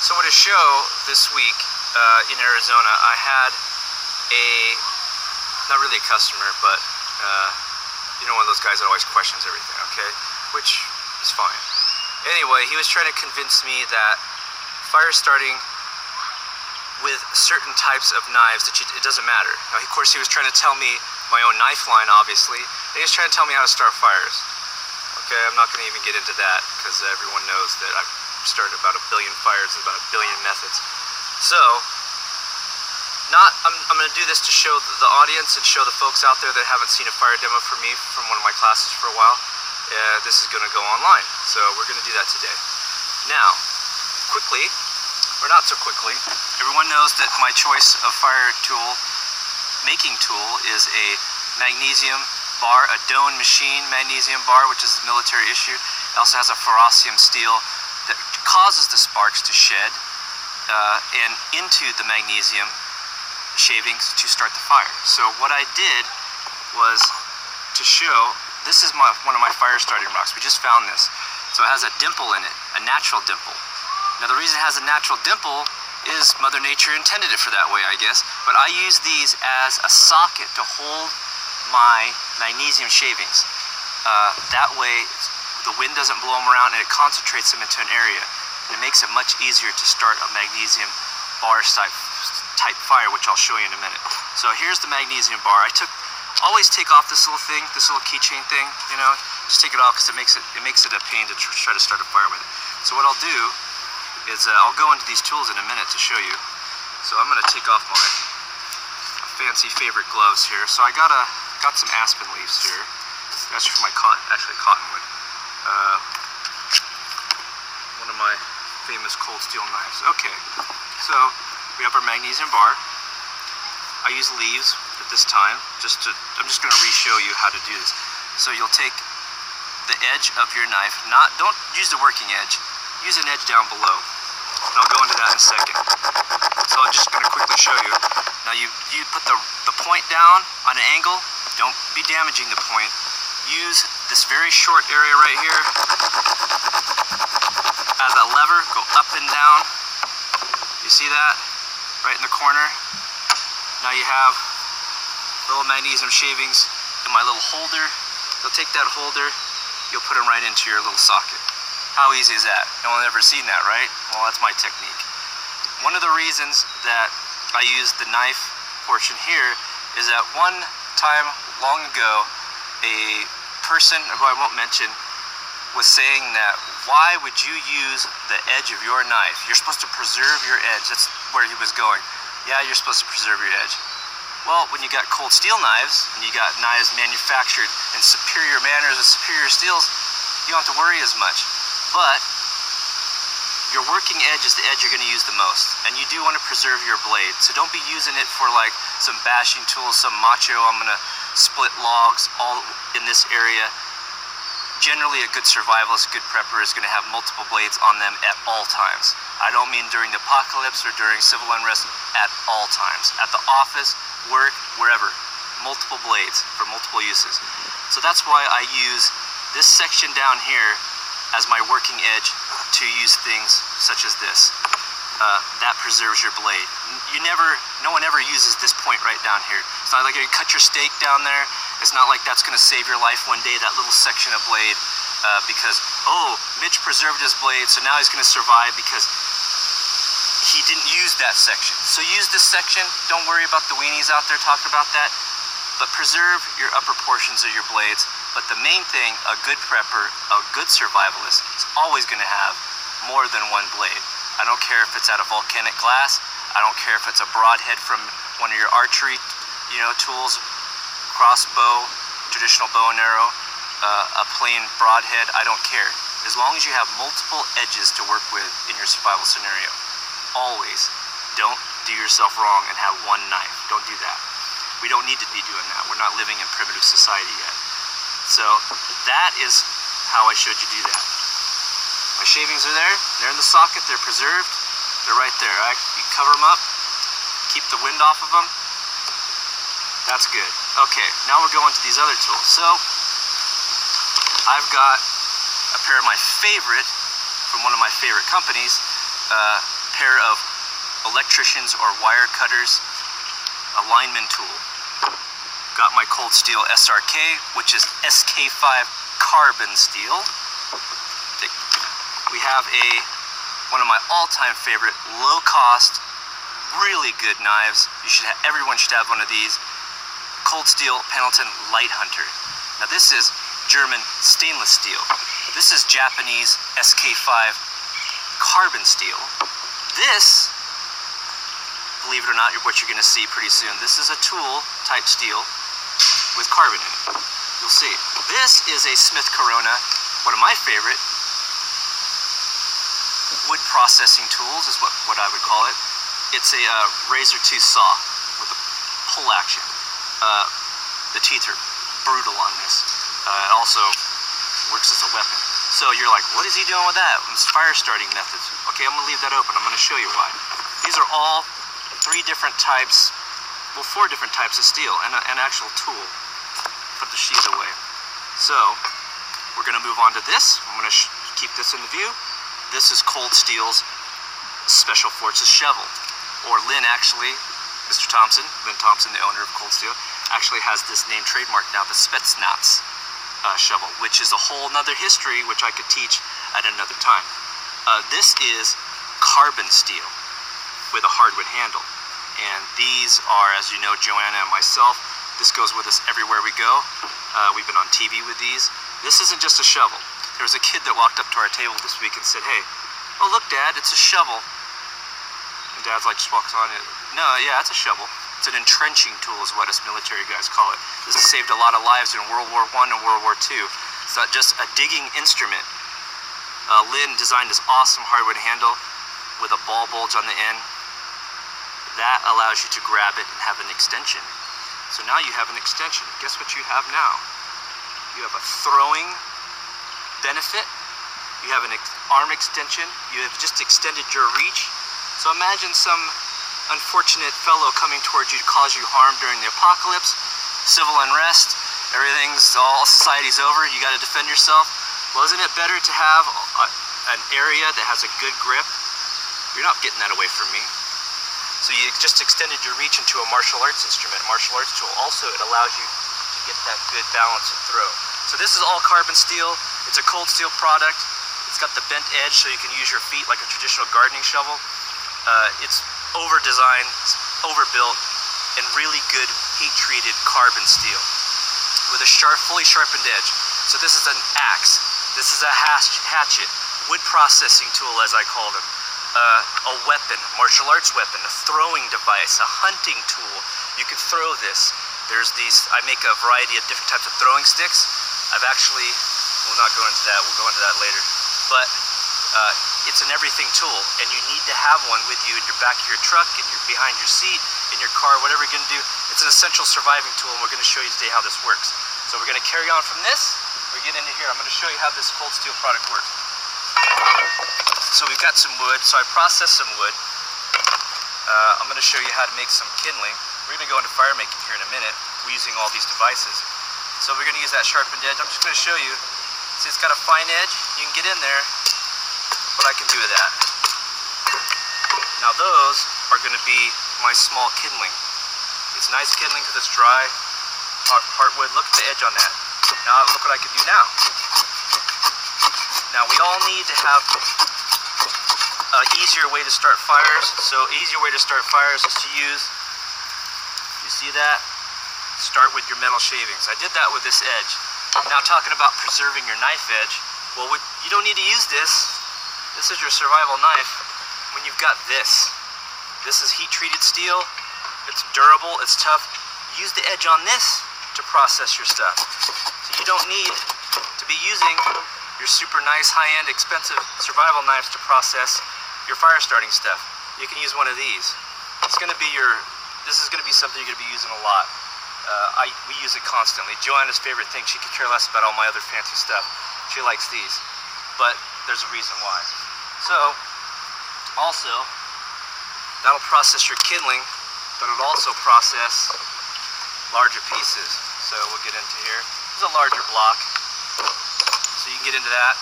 So at a show this week in Arizona, I had not really a customer, but one of those guys that always questions everything, okay? Which is fine. Anyway, he was trying to convince me that fire starting with certain types of knives, it doesn't matter. Now, of course, he was trying to tell me my own knife line, obviously, and he was trying to tell me how to start fires. Okay, I'm not going to even get into that, because everyone knows that I've started about 1 billion fires and about 1 billion methods. So, I'm going to do this to show the audience and show the folks out there that haven't seen a fire demo from me from one of my classes for a while. This is going to go online, so we're going to do that today. Now, quickly, or not so quickly, everyone knows that my choice of fire tool, making tool, is a magnesium bar, a Doan machine magnesium bar, which is a military issue. It also has a ferrocium steel that causes the sparks to shed and into the magnesium shavings to start the fire. So what I did was to show, this is one of my fire starting rocks. We just found this. So it has a dimple in it, a natural dimple. Now the reason it has a natural dimple is Mother Nature intended it for that way, I guess. But I use these as a socket to hold my magnesium shavings. That way the wind doesn't blow them around and it concentrates them into an area. And it makes it much easier to start a magnesium bar type fire, which I'll show you in a minute. So here's the magnesium bar. Always take off this little thing, this little keychain thing, just take it off because it makes it a pain to try to start a fire with it. So what I'll do is I'll go into these tools in a minute to show you. So I'm going to take off my fancy favorite gloves here. So I got some aspen leaves here. That's from my cottonwood. One of my famous cold steel knives. Okay, so we have our magnesium bar. I use leaves at this time. I'm just going to re-show you how to do this. So you'll take the edge of your knife. Don't use the working edge. Use an edge down below. And I'll go into that in a second. So I'm just going to quickly show you. Now you put the point down on an angle. Don't be damaging the point. Use this very short area right here as a lever. Go up and down. You see that? Right in the corner. Now you have little magnesium shavings in my little holder. You'll take that holder, you'll put them right into your little socket. How easy is that? No one ever seen that, right? Well, that's my technique. One of the reasons that I use the knife portion here is that one time long ago, a person who I won't mention was saying that, why would you use the edge of your knife? You're supposed to preserve your edge. That's where he was going. Yeah, you're supposed to preserve your edge. Well, when you got cold steel knives, and you got knives manufactured in superior manners with superior steels, you don't have to worry as much. But your working edge is the edge you're going to use the most, and you do want to preserve your blade. So don't be using it for like some bashing tools, some macho, I'm going to split logs all in this area. Generally, a good survivalist, good prepper is going to have multiple blades on them at all times. I don't mean during the apocalypse or during civil unrest, at all times. At the office, work, wherever. Multiple blades for multiple uses. So that's why I use this section down here as my working edge to use things such as this. That preserves your blade. No one ever uses this point right down here. It's not like you cut your steak down there. It's not like that's going to save your life one day, that little section of blade, because, oh, Mitch preserved his blade, so now he's going to survive because he didn't use that section. So use this section. Don't worry about the weenies out there talking about that, but preserve your upper portions of your blades. But the main thing, a good prepper, a good survivalist, is always going to have more than one blade. I don't care if it's out of volcanic glass. I don't care if it's a broadhead from one of your archery, tools, crossbow, traditional bow and arrow, a plain broadhead. I don't care. As long as you have multiple edges to work with in your survival scenario. Always don't do yourself wrong and have one knife. Don't do that. We don't need to be doing that. We're not living in primitive society yet. So that is how I showed you do that. My shavings are there. They're in the socket. They're preserved. They're right there. You cover them up. Keep the wind off of them. That's good. Okay, now we're going to these other tools. So I've got a pair of my favorite, from one of my favorite companies, pair of electricians or wire cutters, a lineman tool. Got my cold steel SRK, which is SK5 carbon steel. We have one of my all-time favorite, low-cost, really good knives. Everyone should have one of these. Cold steel Pendleton Light Hunter. Now this is German stainless steel. This is Japanese SK5 carbon steel. This, believe it or not, what you're going to see pretty soon. This is a tool type steel with carbon in it. You'll see. This is a Smith Corona, one of my favorite wood processing tools is what I would call it. It's a razor tooth saw with a pull action. The teeth are brutal on this. It also works as a weapon. So you're like, what is he doing with that? It's fire starting methods. Okay, I'm gonna leave that open. I'm gonna show you why. These are all 4 different types of steel and an actual tool. Put the sheath away. So we're gonna move on to this. I'm gonna keep this in view. This is Cold Steel's Special Forces shovel, or Lynn actually, Mr. Thompson, Lynn Thompson, the owner of Cold Steel, actually has this name trademarked now, the Spetsnaz shovel, which is a whole nother history which I could teach at another time. This is carbon steel with a hardwood handle, and these are, as you know, Joanna and myself, this goes with us everywhere we go. We've been on TV with these. This isn't just a shovel. There was a kid that walked up to our table this week and said, hey, oh look Dad, it's a shovel. And Dad's like, just walks on it. No, yeah, it's a shovel. It's an entrenching tool is what us military guys call it. This has saved a lot of lives in World War I and World War II. It's not just a digging instrument. Lynn designed this awesome hardwood handle with a ball bulge on the end. That allows you to grab it and have an extension. So now you have an extension. Guess what you have now? You have a throwing benefit. You have an arm extension. You have just extended your reach. So imagine some unfortunate fellow coming towards you to cause you harm during the apocalypse, civil unrest, all society's over, you got to defend yourself. Well, isn't it better to have an area that has a good grip? You're not getting that away from me. So you just extended your reach into a martial arts instrument, martial arts tool. Also, it allows you to get that good balance and throw. So this is all carbon steel. It's a cold steel product. It's got the bent edge so you can use your feet like a traditional gardening shovel. It's over-designed, overbuilt, and really good heat-treated carbon steel with a fully sharpened edge. So this is an axe. This is a hatchet, wood processing tool as I call them. A weapon, martial arts weapon, a throwing device, a hunting tool. You can throw this. There's these, I make a variety of different types of throwing sticks. I've actually, we'll not go into that, we'll go into that later. But it's an everything tool, and you need to have one with you in your back of your truck, and you're behind your seat, in your car, whatever you're gonna do. It's an essential surviving tool, and we're gonna show you today how this works. So we're gonna carry on from this, we get into here. I'm gonna show you how this cold steel product works. So we've got some wood, so I processed some wood. I'm gonna show you how to make some kindling. We're gonna go into fire making here in a minute. We're using all these devices. So we're gonna use that sharpened edge. I'm just gonna show you. See, it's got a fine edge. You can get in there. What I can do with that. Now those are going to be my small kindling. It's nice kindling because it's dry, heartwood. Look at the edge on that. Now look what I can do now. Now we all need to have an easier way to start fires. So easier way to start fires is to use, you see that? Start with your metal shavings. I did that with this edge. Now talking about preserving your knife edge, well you don't need to use this. This is your survival knife when you've got this. This is heat-treated steel. It's durable, it's tough. Use the edge on this to process your stuff. So you don't need to be using your super nice, high-end, expensive survival knives to process your fire starting stuff. You can use one of these. This is gonna be something you're gonna be using a lot. We use it constantly. Joanna's favorite thing, she could care less about all my other fancy stuff. She likes these, but there's a reason why. So, also, that'll process your kindling, but it'll also process larger pieces. So we'll get into here. This is a larger block, so you can get into that.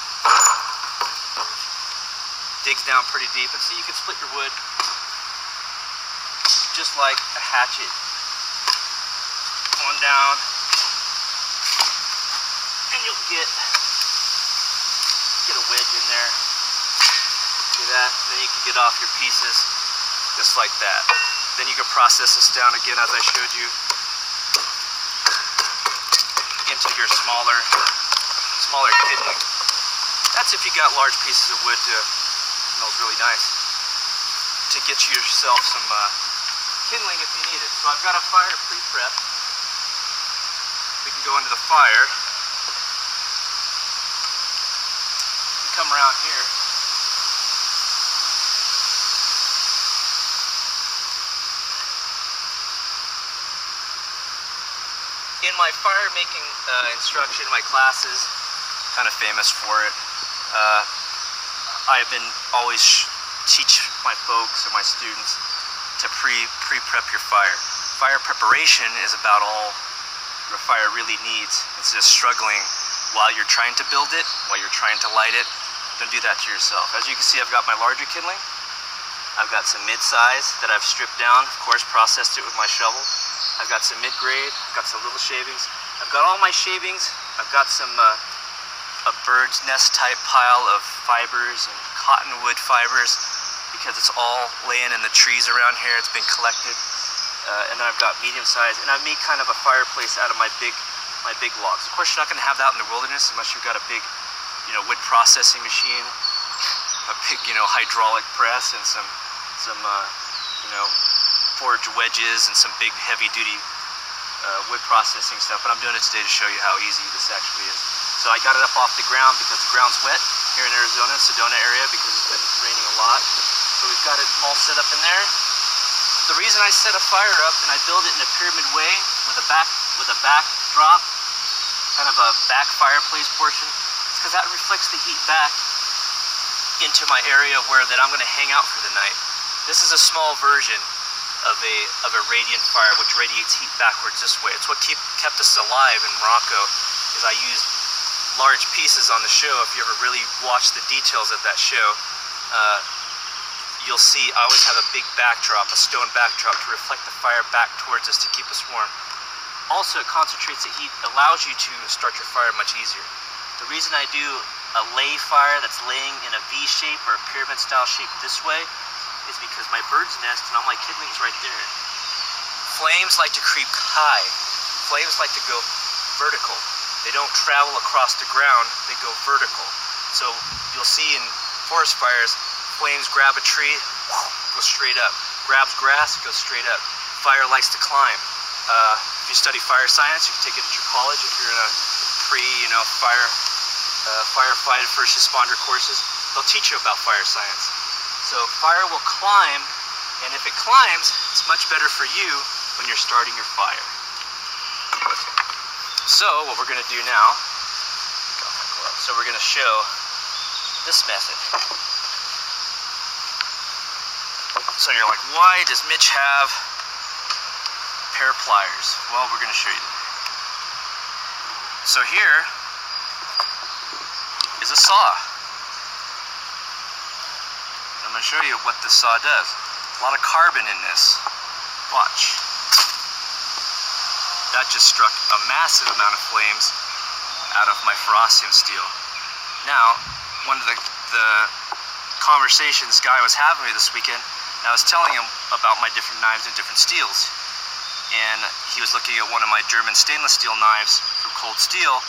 digs down pretty deep, and so you can split your wood just like a hatchet. Going down, and you'll get a wedge in there. See that? And then you can get off your pieces just like that. Then you can process this down again, as I showed you, into your smaller kindling. That's if you got large pieces of wood to smells really nice, to get yourself some kindling if you need it. So I've got a fire pre-prepped. We can go into the fire. We come around here. In my fire making instruction, my classes, kind of famous for it. I've been always teach my folks or my students to pre-prep your fire. Fire preparation is about all your fire really needs. It's just struggling while you're trying to build it, while you're trying to light it. Don't do that to yourself. As you can see, I've got my larger kindling. I've got some mid-size that I've stripped down, of course, processed it with my shovel. I've got some mid-grade, I've got some little shavings. I've got all my shavings. I've got some a bird's nest type pile of fibers and cottonwood fibers, because it's all laying in the trees around here. It's been collected. And then I've got medium size, and I've made kind of a fireplace out of my big logs. Of course, you're not going to have that in the wilderness unless you've got a big, wood processing machine, a big, hydraulic press, and some forged wedges and some big heavy-duty wood processing stuff. But I'm doing it today to show you how easy this actually is. So I got it up off the ground because the ground's wet here in Arizona, Sedona area, because it's been raining a lot. So we've got it all set up in there. The reason I set a fire up and I build it in a pyramid way with a backdrop, kind of a back fireplace portion, is because that reflects the heat back into my area that I'm going to hang out for the night. This is a small version of a radiant fire, which radiates heat backwards this way. It's what kept us alive in Morocco. Is I used large pieces on the show. If you ever really watch the details of that show, you'll see I always have a big backdrop, a stone backdrop, to reflect the fire back towards us to keep us warm. Also, it concentrates the heat, allows you to start your fire much easier. The reason I do a lay fire that's laying in a V shape or a pyramid style shape this way is because my bird's nest and all my kindling's right there. Flames like to creep high. Flames like to go vertical. They don't travel across the ground, they go vertical. So you'll see in forest fires, flames grab a tree, go straight up. Grabs grass, goes straight up. Fire likes to climb. If you study fire science, you can take it at your college. If you're in a firefighter first responder courses, they'll teach you about fire science. So fire will climb, and if it climbs, it's much better for you when you're starting your fire. So what we're going to do now, so we're going to show this method. So you're like, why does Mitch have a pair of pliers? Well, we're going to show you today. So here is a saw. I'm going to show you what this saw does. A lot of carbon in this. Watch. That just struck a massive amount of flames out of my ferrocium steel. Now, one of the conversations this guy was having with me this weekend, and I was telling him about my different knives and different steels. And he was looking at one of my German stainless steel knives from Cold Steel,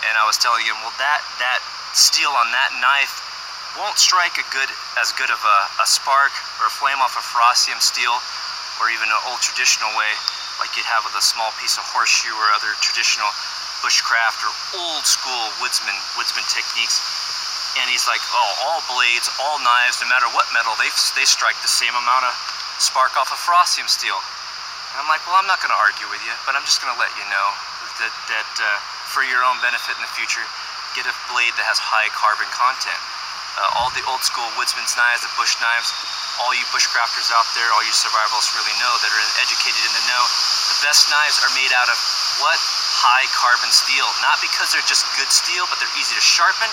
and I was telling him, well, that steel on that knife won't strike as good of a spark or a flame off a ferrocium steel, or even an old traditional way like you'd have with a small piece of horseshoe or other traditional bushcraft or old school woodsman techniques. And he's like, oh, all blades, all knives, no matter what metal, they strike the same amount of spark off of ferrocium steel. And I'm like, well, I'm not going to argue with you, but I'm just going to let you know that for your own benefit in the future, get a blade that has high carbon content. All the old school woodsman's knives, the bush knives, all you bushcrafters out there, all you survivalists really know that are educated in the know, the best knives are made out of what? High carbon steel. Not because they're just good steel, but they're easy to sharpen.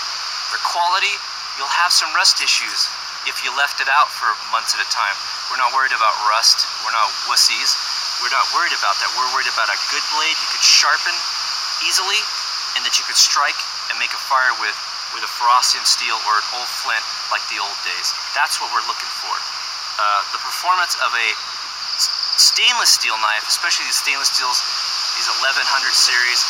For quality, you'll have some rust issues if you left it out for months at a time. We're not worried about rust. We're not wussies. We're not worried about that. We're worried about a good blade you could sharpen easily and that you could strike and make a fire with a ferrocium steel or an old flint like the old days. That's what we're looking for. The performance of a stainless steel knife, especially these stainless steels, these 1100 series,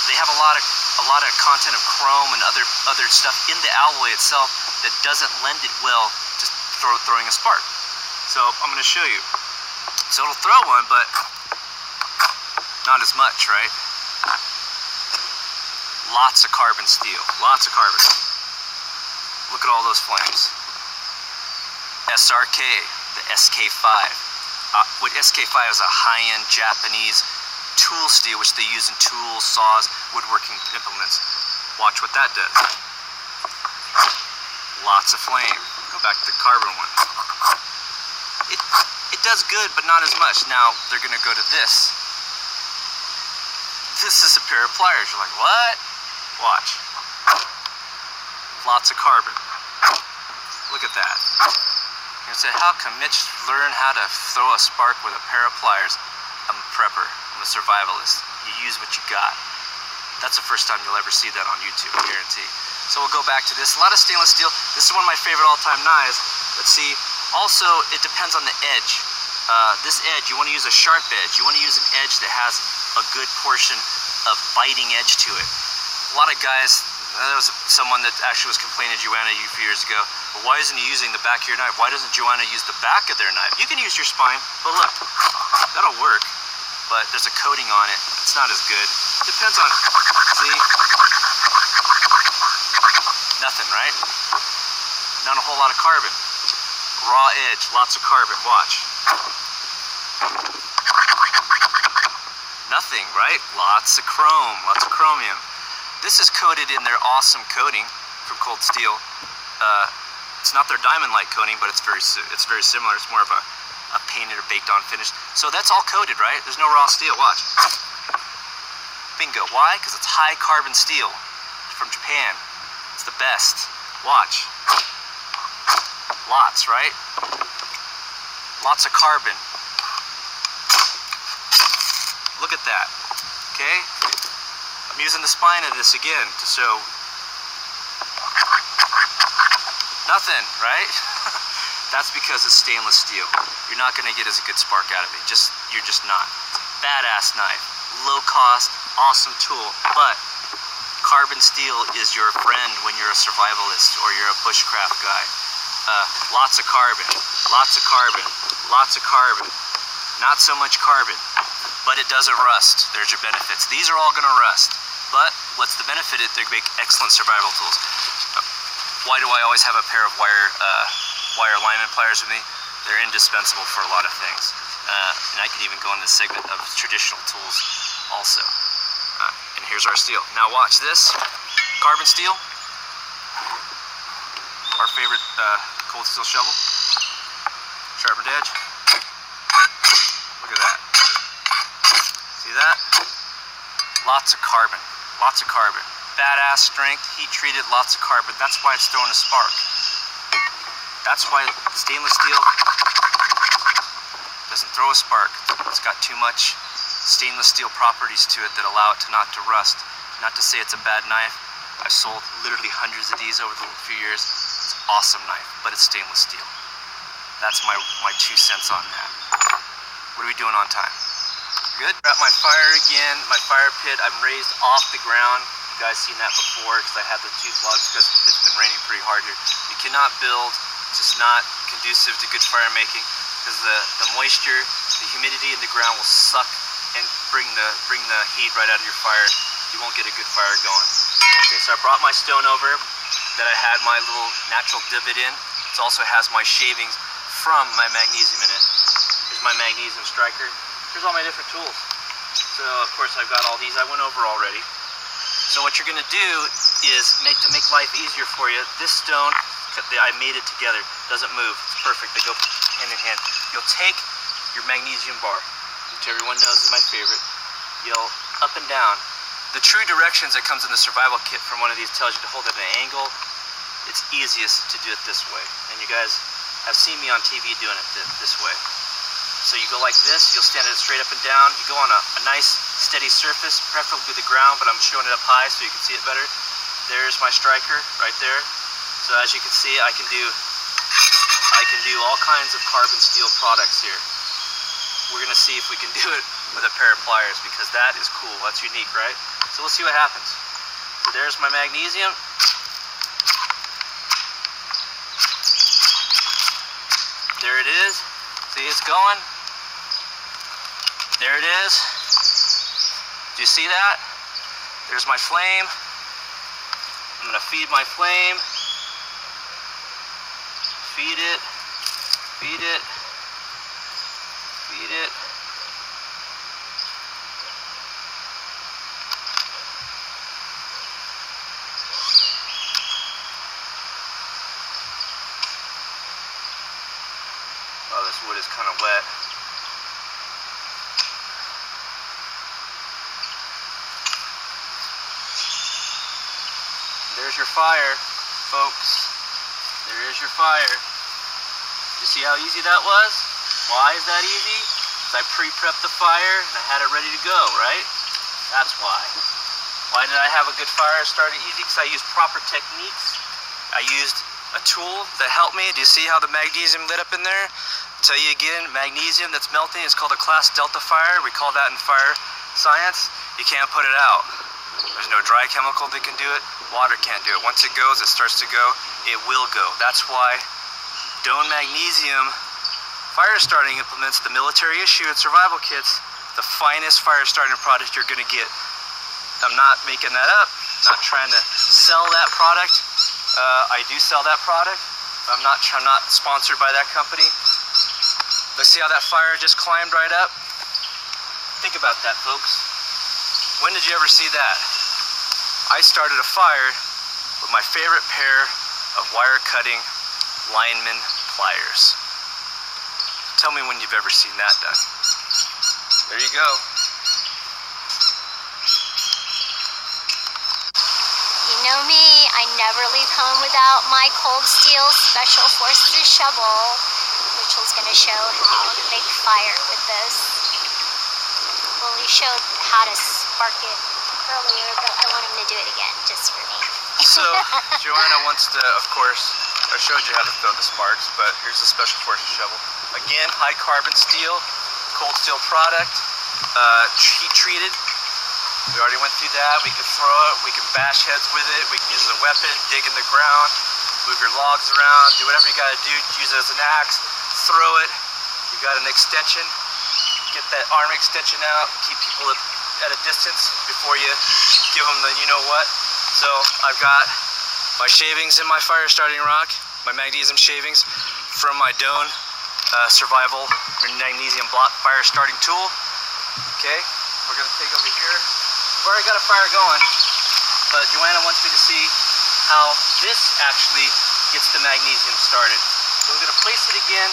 they have a lot of content of chrome and other stuff in the alloy itself that doesn't lend it well to throwing a spark. So I'm going to show you. So it'll throw one, but not as much, right? Lots of carbon steel, lots of carbon. Look at all those flames. SRK, the SK5. What SK5 is a high-end Japanese tool steel, which they use in tools, saws, woodworking implements. Watch what that does. Lots of flame. Go back to the carbon one. It does good, but not as much. Now they're going to go to this. This is a pair of pliers. You're like, what? Watch. Lots of carbon. Look at that. You're going to say, how can Mitch learn how to throw a spark with a pair of pliers? I'm a prepper. I'm a survivalist. You use what you got. That's the first time you'll ever see that on YouTube, I guarantee. So we'll go back to this. A lot of stainless steel. This is one of my favorite all-time knives. Let's see. Also, it depends on the edge. This edge, you want to use a sharp edge. You want to use an edge that has a good portion of biting edge to it. A lot of guys, there was someone that actually was complaining to Jhoanna a few years ago, well, why isn't he using the back of your knife? Why doesn't Jhoanna use the back of their knife? You can use your spine, but look, that'll work, but there's a coating on it. It's not as good. Depends on, see? Nothing, right? Not a whole lot of carbon. Raw edge, lots of carbon, watch. Nothing, right? Lots of chrome, lots of chromium. This is coated in their awesome coating from Cold Steel. It's not their diamond-like coating, but it's very similar. It's more of a painted or baked-on finish. So that's all coated, right? There's no raw steel. Watch. Bingo. Why? Because it's high carbon steel from Japan. It's the best. Watch. Lots, right? Lots of carbon. Look at that. Okay? I'm using the spine of this again to show nothing, right? That's because it's stainless steel. You're not going to get as a good spark out of it. You're just not. It's a badass knife. Low cost, awesome tool. But carbon steel is your friend when you're a survivalist or you're a bushcraft guy. Lots of carbon, lots of carbon, lots of carbon. Not so much carbon, but it doesn't rust. There's your benefits. These are all going to rust. But what's the benefit? They make excellent survival tools. Why do I always have a pair of wire alignment pliers with me? They're indispensable for a lot of things. And I can even go in this segment of traditional tools also. And here's our steel. Now watch this. Carbon steel. Our favorite cold steel shovel. Sharpened edge. Look at that. See that? Lots of carbon. Lots of carbon. Badass strength, heat treated, lots of carbon. That's why it's throwing a spark. That's why stainless steel doesn't throw a spark. It's got too much stainless steel properties to it that allow it to not to rust. Not to say it's a bad knife. I've sold literally hundreds of these over the few years. It's an awesome knife, but it's stainless steel. That's my 2 cents on that. What are we doing on time? Good. We're at my fire again, my fire pit. I'm raised off the ground. You guys seen that before because I had the 2 slugs because it's been raining pretty hard here. You cannot build, it's just not conducive to good fire making because the moisture, the humidity in the ground will suck and bring the heat right out of your fire. You won't get a good fire going. Okay, so I brought my stone over that I had my little natural divot in. It also has my shavings from my magnesium in it. Here's my magnesium striker. Here's all my different tools. So of course I've got all these I went over already. So what you're gonna do is to make life easier for you, this stone, I made it together, doesn't move, it's perfect, they go hand in hand. You'll take your magnesium bar, which everyone knows is my favorite. You'll up and down. The true directions that comes in the survival kit from one of these tells you to hold it at an angle, it's easiest to do it this way. And you guys have seen me on TV doing it this way. So you go like this, you'll stand it straight up and down. You go on a nice steady surface, preferably the ground, but I'm showing it up high so you can see it better. There's my striker right there. So as you can see, I can do all kinds of carbon steel products here. We're gonna see if we can do it with a pair of pliers, because that is cool. That's unique, right? So we'll see what happens. So there's my magnesium. There it is. See, it's going. There it is. Do you see that? There's my flame. I'm gonna feed my flame. Feed it. Feed it. Feed it. Oh, this wood is kind of wet. There's your fire, folks. There is your fire. You see how easy that was? Why is that easy? Because I pre-prepped the fire and I had it ready to go, right? That's why. Why did I have a good fire started easy? Because I used proper techniques. I used a tool that helped me. Do you see how the magnesium lit up in there? I'll tell you again, magnesium that's melting is called a class delta fire. We call that in fire science. You can't put it out. There's no dry chemical that can do it. Water can't do it. Once it goes, it starts to go. It will go. That's why Doan Magnesium fire starting implements, the military issue and survival kits, the finest fire starting product you're going to get. I'm not making that up. Not trying to sell that product. I do sell that product. I'm not sponsored by that company. Let's see how that fire just climbed right up. Think about that, folks. When did you ever see that? I started a fire with my favorite pair of wire cutting lineman pliers. Tell me when you've ever seen that done. There you go. You know me, I never leave home without my cold steel special forces shovel. Mitchell's going to show how to make fire with this. Well, he showed how to spark it earlier, but I want him to do it again, just for me. So, Joanna wants to, of course, I showed you how to throw the sparks, but here's the special forces shovel. Again, high carbon steel, cold steel product, heat treated. We already went through that. We can throw it, we can bash heads with it, we can use it as a weapon, dig in the ground, move your logs around, do whatever you gotta do, use it as an axe, throw it. You got an extension, get that arm extension out, keep people at a distance before you give them the you-know-what. So I've got my shavings in my fire starting rock, my magnesium shavings from my Doan Survival Magnesium Block fire starting tool. Okay, we're gonna take over here. We've already got a fire going, but Joanna wants me to see how this actually gets the magnesium started. So we're gonna place it again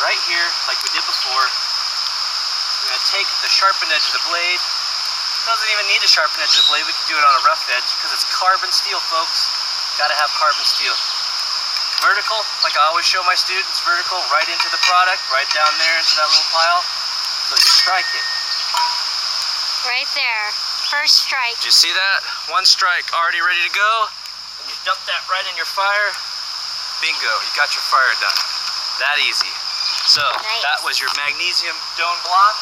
right here like we did before. We're gonna take the sharpened edge of the blade. Doesn't even need a sharpened edge of the blade. We can do it on a rough edge because it's carbon steel, folks. Gotta have carbon steel. Vertical, like I always show my students, vertical right into the product, right down there into that little pile. So you strike it. Right there, first strike. Did you see that? One strike, already ready to go. And you dump that right in your fire. Bingo, you got your fire done. That easy. So nice. That was your magnesium Doan block.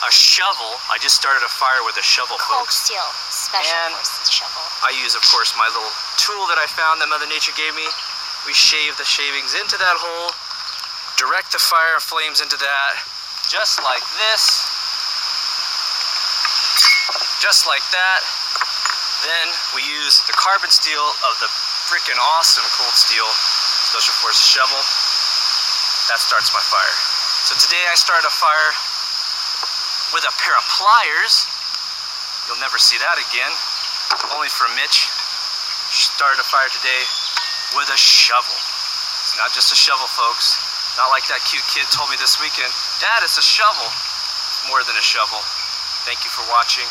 A shovel. I just started a fire with a shovel, Cold folks. steel, special forces shovel. I use, of course, my little tool that I found that Mother Nature gave me. We shave the shavings into that hole, direct the fire flames into that, just like this, just like that. Then we use the carbon steel of the freaking awesome cold steel special forces shovel. That starts my fire. So today I started a fire with a pair of pliers. You'll never see that again. Only for Mitch. Started a fire today with a shovel. It's not just a shovel, folks. Not like that cute kid told me this weekend. Dad, it's a shovel. More than a shovel. Thank you for watching.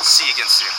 See you again soon.